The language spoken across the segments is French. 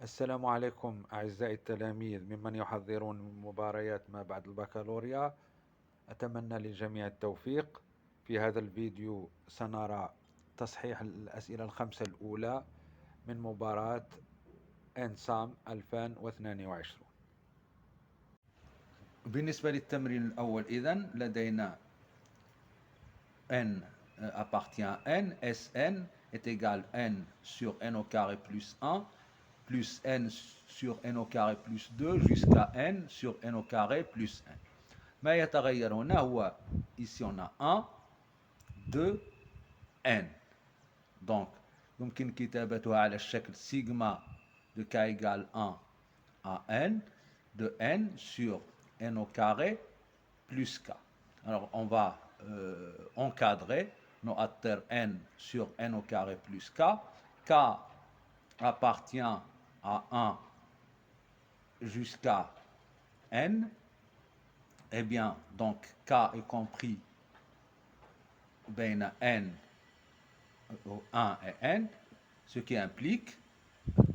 السلام عليكم أعزائي التلاميذ ممن يحضرون مباريات ما بعد البكالوريا. أتمنى للجميع التوفيق. في هذا الفيديو سنرى تصحيح الأسئلة الخمسة الأولى من مباراة إنسام 2022. بالنسبة للتمرين الأول إذن لدينا n appartient à n, Sn est égal n sur n au carré plus 1 plus n sur n au carré plus 2 jusqu'à n sur n au carré plus 1. ما يتغير هنا هو ici on a 1 2 n. Donc يمكن كتابتها على الشكل سيغما de k égale 1 à n de n sur n au carré plus k. Alors on va encadrer nos artères n sur n au carré plus k. K appartient à 1 jusqu'à n. Eh bien, donc k est compris ben n au 1 et n, ce qui implique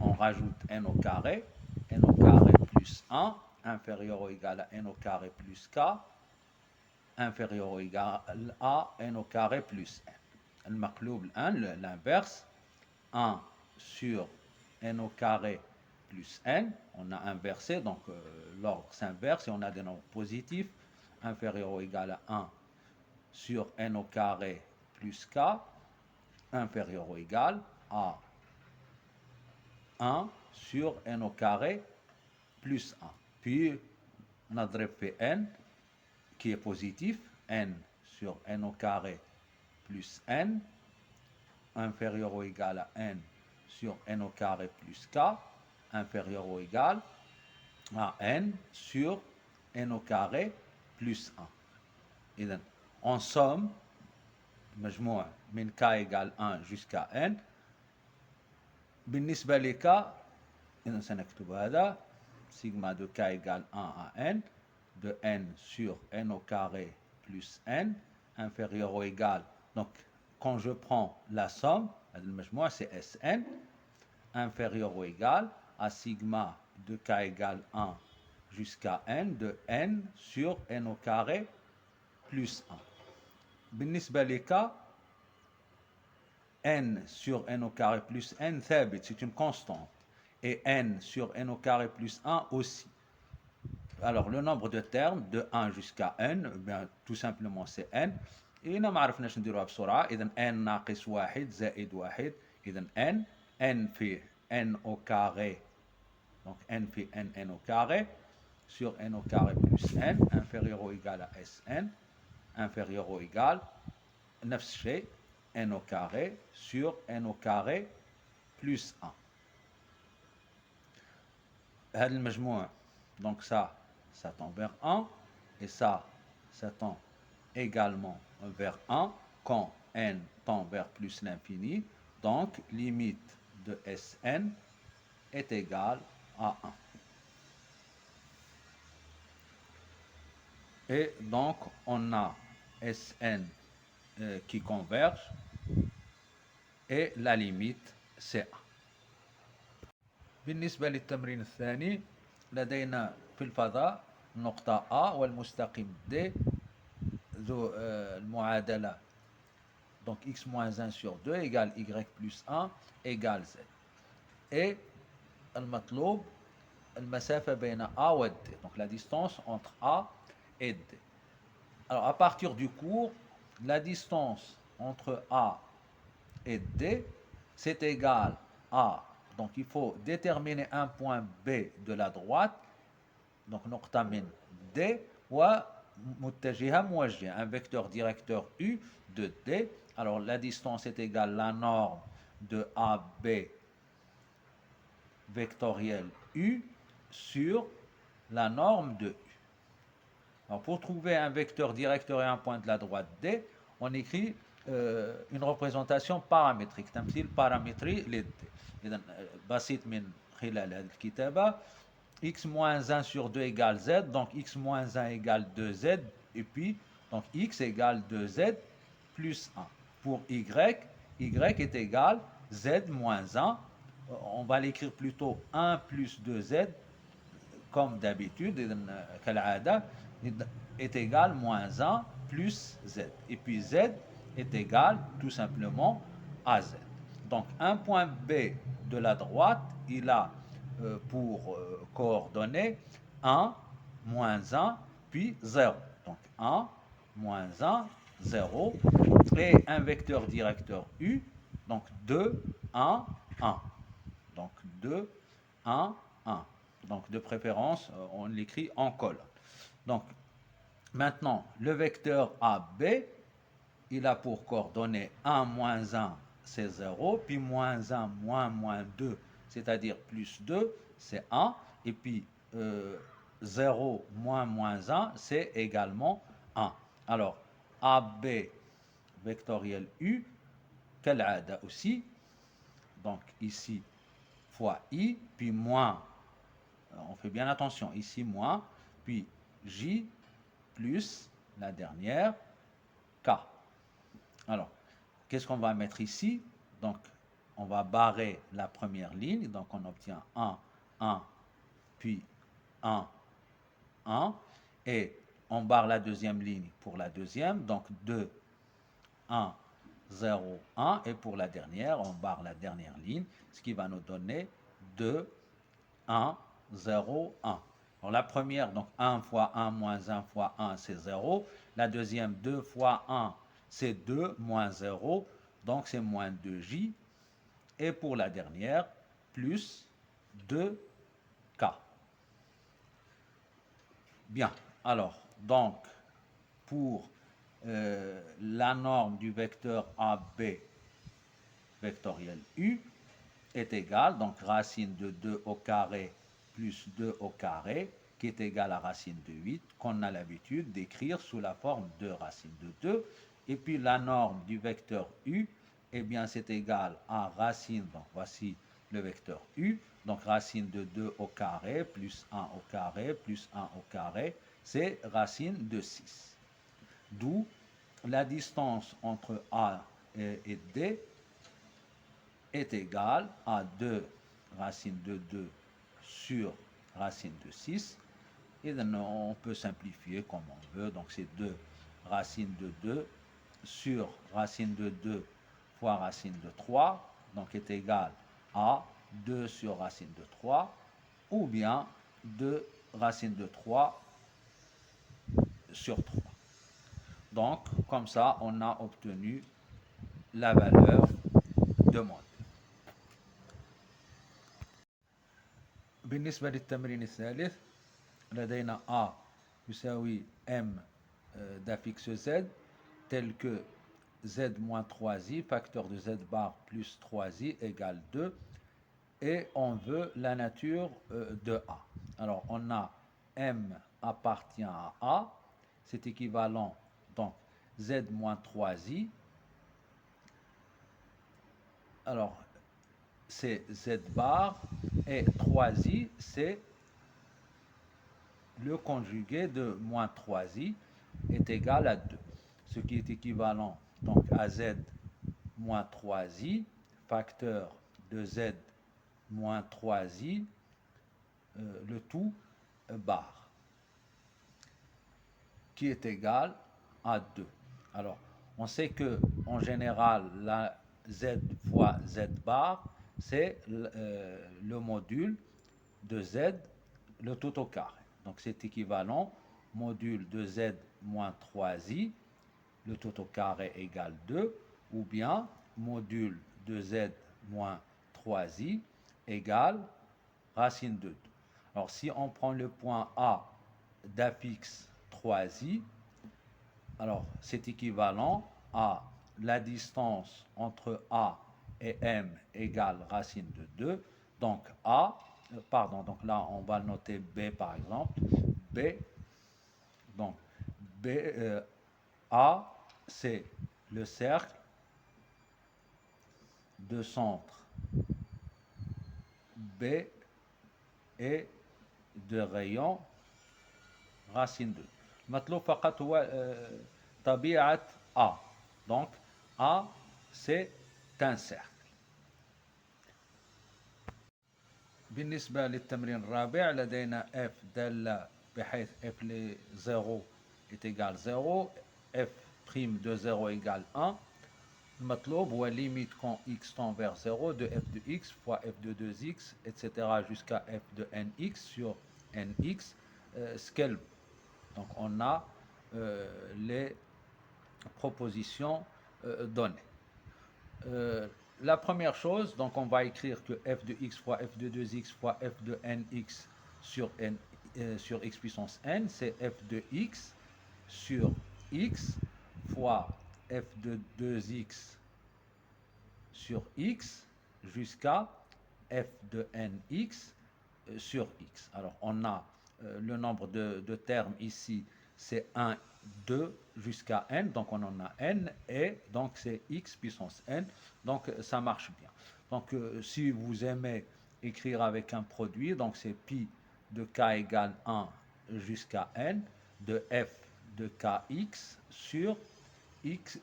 on rajoute n au carré plus 1 inférieur ou égal à n au carré plus k inférieur ou égal à n au carré plus n. المقلوب الآن l'inverse 1 sur n au carré plus n, on a inversé, donc l'ordre s'inverse et on a des nombres positifs, inférieur ou égal à 1 sur n au carré plus k, inférieur ou égal à 1 sur n au carré plus 1. Puis, on a fait n qui est positif, n sur n au carré plus n, inférieur ou égal à n sur n au carré plus k, inférieur ou égal à n sur n au carré plus 1. إذن en somme مجموع من k égale 1 jusqu'à n. بالنسبة لk إذن سنكتب هذا sigma de k égale 1 à n de n sur n au carré plus n inférieur ou égal. Donc quand je prends la somme, المجموع c'est Sn inférieur ou égal à sigma de k égale 1 jusqu'à n de n sur n au carré plus 1. بالنسبة لك n sur n au carré plus n ثابت, c'est une constante, et n sur n au carré plus 1 aussi. Alors le nombre de termes de 1 jusqu'à n, bien, tout simplement c'est n. إذا ما عرفناش نديروها بسرعة، إذا n ناقص واحد زائد واحد، إذا n في n au carré، donc n في n au carré sur n au carré plus n inférieur ou égal à Sn inférieur ou égal نفس الشيء n au carré sur n au carré plus 1. هذا المجموع donc ça tend vers 1 et ça tend également vers 1 quand n tend vers plus l'infini, donc limite de Sn est égale à 1. Et donc on a Sn qui converge et la limite c'est 1. بالنسبة للتمرين الثاني لدينا في الفضاء نقطة A والمستقيم D ذو المعادلة donc x moins 1 sur 2 égale y plus 1 égale z. Et المطلوب المسافة بين A و D, donc la distance entre A et D. Alors à partir du cours, la distance entre A et D, c'est égal à, donc il faut déterminer un point B de la droite, donc نقطة من D ومتجهة موجهة, un vecteur directeur U de D. Alors la distance est égale à la norme de AB vectorielle U sur la norme de U. Alors pour trouver un vecteur directeur et un point de la droite D, on écrit une représentation paramétrique, تمثيل paramétrie للD. إذا بسيط من خلال هذه الكتابة x moins 1 sur 2 égale z, donc x moins 1 égale 2z, et puis donc x égale 2z plus 1. Pour y est égal z moins 1 on va l'écrire plutôt 1 plus 2z, comme d'habitude, كالعادة, est égal moins 1 plus z. Et puis z est égal tout simplement à z. Donc un point B de la droite, il a pour coordonnées 1, moins 1, puis 0. Donc 1, moins 1, 0. Et un vecteur directeur U, donc 2, 1, 1. Donc 2, 1, 1. Donc de préférence, on l'écrit en colonne. Donc maintenant, le vecteur AB, il a pour coordonnées 1, moins 1, c'est 0, puis moins 1, moins 2, c'est-à-dire plus 2, c'est 1, et puis 0, moins 1, c'est également 1. Alors, AB vectoriel U, كالعادة aussi, donc ici, fois I, puis moins, on fait bien attention, ici moins, puis J plus la dernière, K. Alors, qu'est-ce qu'on va mettre ici? Donc, on va barrer la première ligne, donc on obtient 1, 1, puis 1, 1, et on barre la deuxième ligne pour la deuxième, donc 2, 1, 0, 1, et pour la dernière, on barre la dernière ligne, ce qui va nous donner 2, 1, 0, 1. Alors la première, donc 1 fois 1 moins 1 fois 1, c'est 0. La deuxième, 2 fois 1, c'est 2 moins 0, donc c'est moins 2j. Et pour la dernière, plus 2k. Bien, alors, donc, pour la norme du vecteur AB vectoriel U est égale, donc racine de 2 au carré plus 2 au carré, qui est égal à racine de 8, qu'on a l'habitude d'écrire sous la forme de racine de 2. Et puis la norme du vecteur U, eh bien c'est égal à racine, donc voici le vecteur U, donc racine de 2 au carré plus 1 au carré plus 1 au carré, c'est racine de 6. D'où la distance entre A et D est égale à 2 racine de 2 sur racine de 6. Et on peut simplifier comme on veut. Donc c'est 2 racine de 2 sur racine de 2 fois racine de 3. Donc est égal à 2 sur racine de 3. Ou bien 2 racine de 3 sur 3. Donc comme ça, on a obtenu la valeur demandée. بالنسبة للتمرين الثالث لدينا A يساوي M d'affixe Z tel que Z-3i, facteur de Z bar plus 3i égale 2 et on veut la nature de A. Alors on a M appartient à A, c'est équivalent donc Z-3i. Alors c'est Z bar et 3i c'est le conjugué de moins 3i est égal à 2, ce qui est équivalent donc à z moins 3i, facteur de z moins 3i, le tout bar, qui est égal à 2. Alors, on sait que en général, la z fois z bar, c'est le module de z, le tout au carré. Donc c'est équivalent, module de z moins 3i, le tout au carré égale 2, ou bien module de z moins 3i égale racine de 2. Alors si on prend le point A d'affixe 3i, alors c'est équivalent à la distance entre A et M égale racine de 2. Donc A, pardon, donc là on va noter B par exemple. B, donc B, A, c'est le cercle de centre B et de rayon racine 2. المطلوب فقط هو طبيعة A. Donc A, c'est un cercle. بالنسبة للتمرين الرابع لدينا f دالة بحيث f les 0 est égal 0, f prime de 0 égale 1. المطلوب هو limite quand x tend vers 0 de f de x fois f de 2x, etc. jusqu'à f de nx sur nx, scale. Donc on a les propositions données. La première chose, donc on va écrire que f de x fois f de 2x fois f de nx sur x puissance n, c'est f de x sur x fois f de 2x sur x jusqu'à f de nx sur x. Alors on a le nombre de termes ici, c'est 1, 2 jusqu'à n, donc on en a n, et donc c'est x puissance n, donc ça marche bien. Donc si vous aimez écrire avec un produit, donc c'est pi de k égale 1 jusqu'à n de f de kx sur x.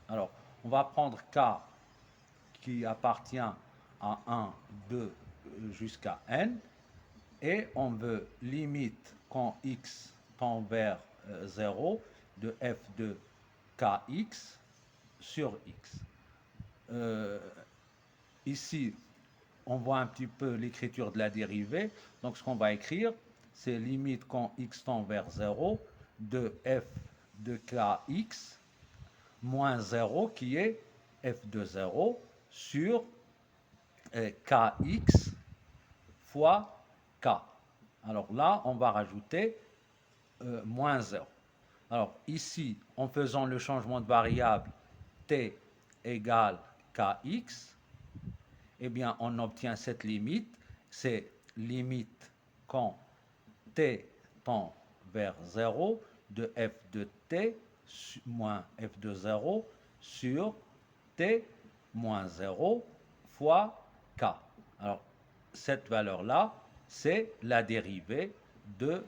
Alors on va prendre k qui appartient à 1, 2 jusqu'à n, et on veut limite quand x tend vers 0 de f de kx sur x. Ici, on voit un petit peu l'écriture de la dérivée. Donc ce qu'on va écrire, c'est limite quand x tend vers 0 de f de kx moins 0 qui est f de 0 sur kx fois k. Alors là, on va rajouter moins 0. Alors ici, en faisant le changement de variable t égale kx, eh bien on obtient cette limite. C'est limite quand t tend vers 0 de f de t moins f de 0 sur t moins 0 fois k. Alors cette valeur-là, c'est la dérivée de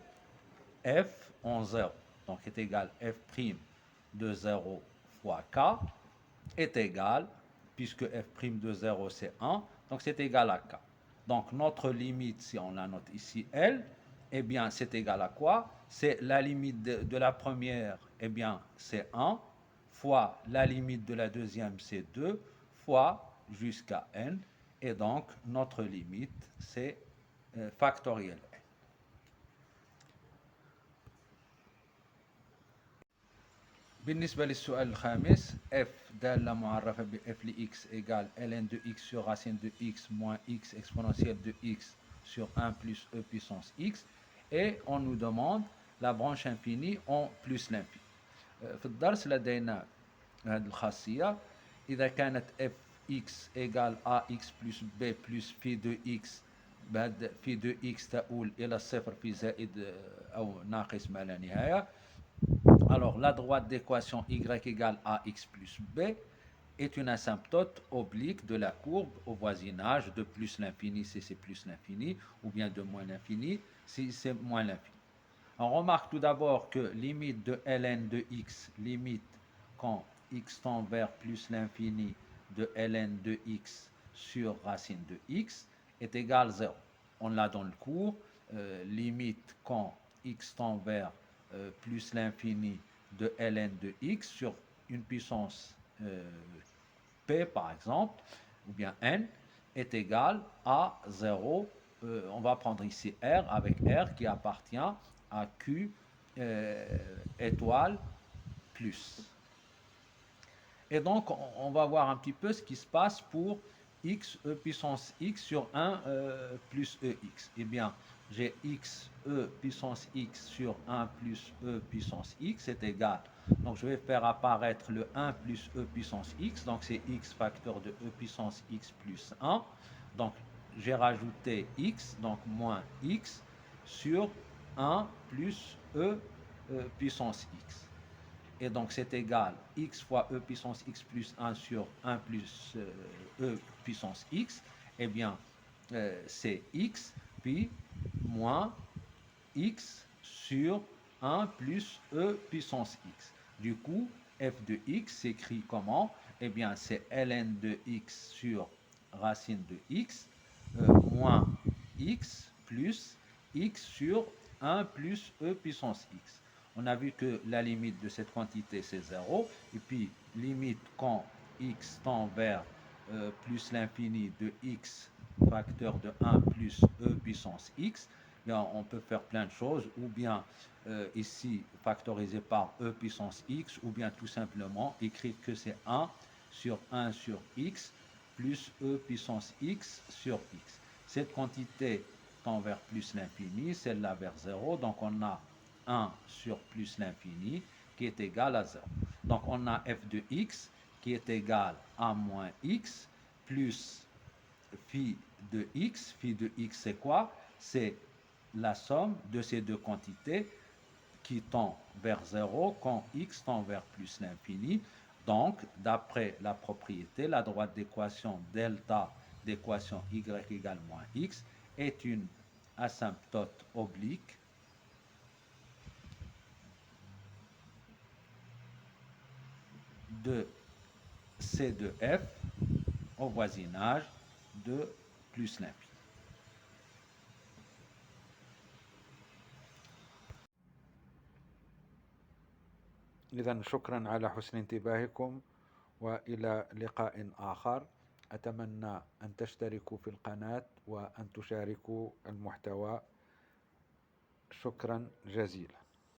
f en 0. Donc est égal f' de 0 fois k est égal, puisque f' de 0 c'est 1, donc c'est égal à k. Donc notre limite, si on la note ici L, eh bien c'est égal à quoi? C'est la limite de la première, eh bien c'est 1, fois la limite de la deuxième c'est 2, fois jusqu'à n, et donc notre limite c'est factoriel n. بالنسبة للسؤال الخامس f دالة معرفة ب f لx égale ln de x sur racine de x moins x exponentielle de x sur 1 plus e puissance x, et on nous demande la branche infinie en plus l'infini. في الدرس لدينا هذه الخاصية، إذا كانت f x égale ax plus b plus phi de x، بهذا phi de x تؤول إلى الصفر في زائد أو ناقص ما لا نهاية. Alors, la droite d'équation y égale ax plus b est une asymptote oblique de la courbe au voisinage de plus l'infini si c'est plus l'infini, ou bien de moins l'infini si c'est moins l'infini. On remarque tout d'abord que limite de ln de x, limite quand x tend vers plus l'infini de ln de x sur racine de x est égale 0. On l'a dans le cours, limite quand x tend vers plus l'infini de ln de x sur une puissance p par exemple, ou bien n, est égal à 0. On va prendre ici r avec r qui appartient à q étoile plus. Et donc on va voir un petit peu ce qui se passe pour x e puissance x sur 1 plus ex. Eh bien, j'ai x e puissance x sur 1 plus e puissance x est égal. Donc je vais faire apparaître le 1 plus e puissance x, donc c'est x facteur de e puissance x plus 1. Donc j'ai rajouté x, donc moins x sur 1 plus e puissance x. Et donc c'est égal x fois e puissance x plus 1 sur 1 plus e puissance x. Eh bien, c'est x, puis moins x sur 1 plus e puissance x. Du coup, f de x s'écrit comment? Eh bien, c'est ln de x sur racine de x moins x plus x sur 1 plus e puissance x. On a vu que la limite de cette quantité c'est 0, et puis limite quand x tend vers plus l'infini de x facteur de 1 plus e puissance x, bien, on peut faire plein de choses, ou bien ici factorisé par e puissance x, ou bien tout simplement écrire que c'est 1 sur 1 sur x plus e puissance x sur x. Cette quantité tend vers plus l'infini, celle-là vers 0, donc on a 1 sur plus l'infini qui est égal à 0. Donc on a f de x qui est égal à moins x plus phi de x. Phi de x c'est quoi? C'est la somme de ces deux quantités qui tend vers 0 quand x tend vers plus l'infini. Donc, d'après la propriété, la droite d'équation delta d'équation y égale moins x est une asymptote oblique de C de f au voisinage de plus l'infini. إذا شكرا على حسن انتباهكم، وإلى لقاء آخر. أتمنى أن تشتركوا في القناة وأن تشاركوا المحتوى. شكرا جزيلا.